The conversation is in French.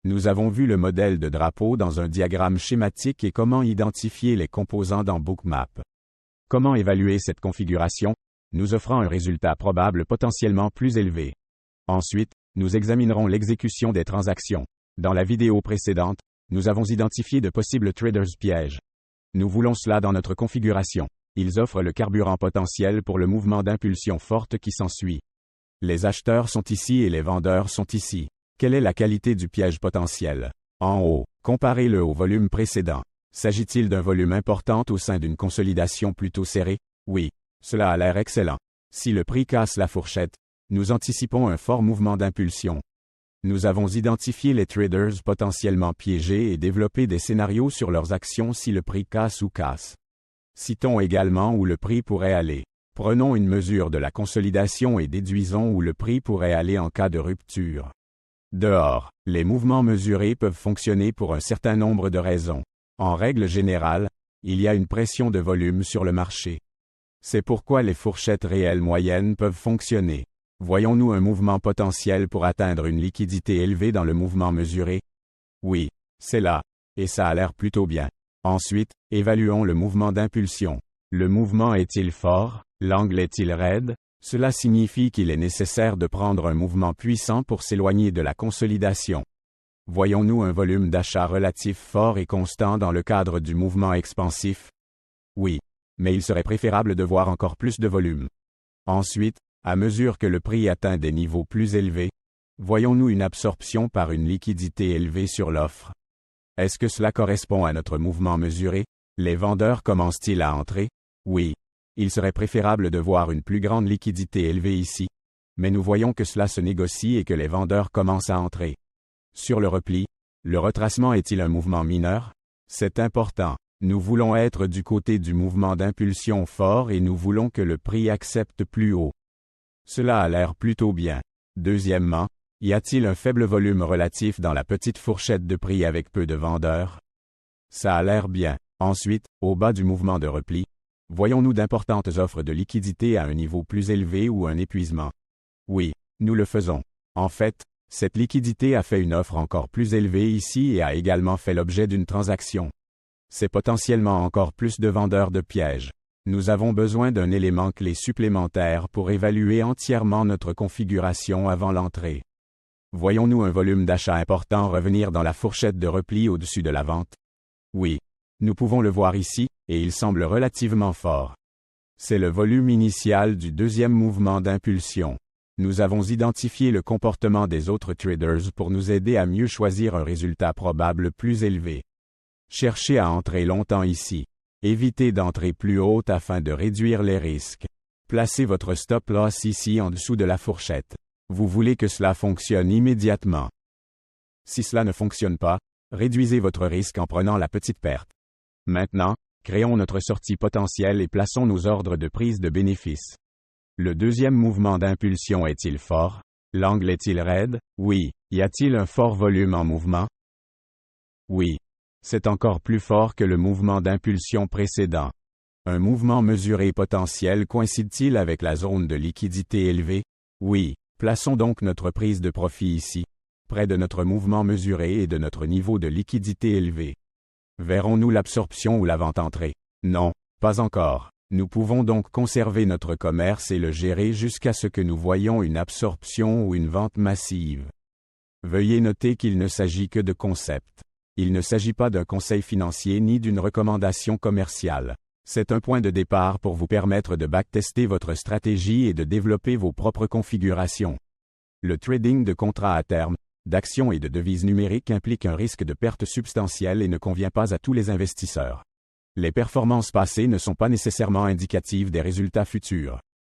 Nous avons vu le modèle de drapeau dans un diagramme schématique et comment identifier les composants dans Bookmap. Comment évaluer cette configuration, nous offrant un résultat probable potentiellement plus élevé. Ensuite, nous examinerons l'exécution des transactions. Dans la vidéo précédente, nous avons identifié de possibles traders pièges. Nous voulons cela dans notre configuration. Ils offrent le carburant potentiel pour le mouvement d'impulsion forte qui s'ensuit. Les acheteurs sont ici et les vendeurs sont ici. Quelle est la qualité du piège potentiel? En haut, comparez-le au volume précédent. S'agit-il d'un volume important au sein d'une consolidation plutôt serrée? Oui. Cela a l'air excellent. Si le prix casse la fourchette, nous anticipons un fort mouvement d'impulsion. Nous avons identifié les traders potentiellement piégés et développé des scénarios sur leurs actions si le prix casse ou casse. Citons également où le prix pourrait aller. Prenons une mesure de la consolidation et déduisons où le prix pourrait aller en cas de rupture. Dehors, les mouvements mesurés peuvent fonctionner pour un certain nombre de raisons. En règle générale, il y a une pression de volume sur le marché. C'est pourquoi les fourchettes réelles moyennes peuvent fonctionner. Voyons-nous un mouvement potentiel pour atteindre une liquidité élevée dans le mouvement mesuré? Oui, c'est là, et ça a l'air plutôt bien. Ensuite, évaluons le mouvement d'impulsion. Le mouvement est-il fort? L'angle est-il raide? Cela signifie qu'il est nécessaire de prendre un mouvement puissant pour s'éloigner de la consolidation. Voyons-nous un volume d'achat relatif fort et constant dans le cadre du mouvement expansif? Oui, mais il serait préférable de voir encore plus de volume. Ensuite, à mesure que le prix atteint des niveaux plus élevés, voyons-nous une absorption par une liquidité élevée sur l'offre? Est-ce que cela correspond à notre mouvement mesuré? Les vendeurs commencent-ils à entrer? Oui. Il serait préférable de voir une plus grande liquidité élevée ici. Mais nous voyons que cela se négocie et que les vendeurs commencent à entrer. Sur le repli, le retracement est-il un mouvement mineur? C'est important. Nous voulons être du côté du mouvement d'impulsion fort et nous voulons que le prix accepte plus haut. Cela a l'air plutôt bien. Deuxièmement, y a-t-il un faible volume relatif dans la petite fourchette de prix avec peu de vendeurs? Ça a l'air bien. Ensuite, au bas du mouvement de repli, voyons-nous d'importantes offres de liquidité à un niveau plus élevé ou un épuisement? Oui, nous le faisons. En fait, cette liquidité a fait une offre encore plus élevée ici et a également fait l'objet d'une transaction. C'est potentiellement encore plus de vendeurs de pièges. Nous avons besoin d'un élément clé supplémentaire pour évaluer entièrement notre configuration avant l'entrée. Voyons-nous un volume d'achat important revenir dans la fourchette de repli au-dessus de la vente? Oui. Nous pouvons le voir ici, et il semble relativement fort. C'est le volume initial du deuxième mouvement d'impulsion. Nous avons identifié le comportement des autres traders pour nous aider à mieux choisir un résultat probable plus élevé. Cherchez à entrer longtemps ici. Évitez d'entrer plus haute afin de réduire les risques. Placez votre stop loss ici en dessous de la fourchette. Vous voulez que cela fonctionne immédiatement. Si cela ne fonctionne pas, réduisez votre risque en prenant la petite perte. Maintenant, créons notre sortie potentielle et plaçons nos ordres de prise de bénéfice. Le deuxième mouvement d'impulsion est-il fort? L'angle est-il raide? Oui. Y a-t-il un fort volume en mouvement? Oui. C'est encore plus fort que le mouvement d'impulsion précédent. Un mouvement mesuré potentiel coïncide-t-il avec la zone de liquidité élevée? Oui. Plaçons donc notre prise de profit ici, près de notre mouvement mesuré et de notre niveau de liquidité élevé. Verrons-nous l'absorption ou la vente entrer? Non, pas encore. Nous pouvons donc conserver notre commerce et le gérer jusqu'à ce que nous voyions une absorption ou une vente massive. Veuillez noter qu'il ne s'agit que de concepts. Il ne s'agit pas d'un conseil financier ni d'une recommandation commerciale. C'est un point de départ pour vous permettre de backtester votre stratégie et de développer vos propres configurations. Le trading de contrats à terme, d'actions et de devises numériques implique un risque de perte substantielle et ne convient pas à tous les investisseurs. Les performances passées ne sont pas nécessairement indicatives des résultats futurs.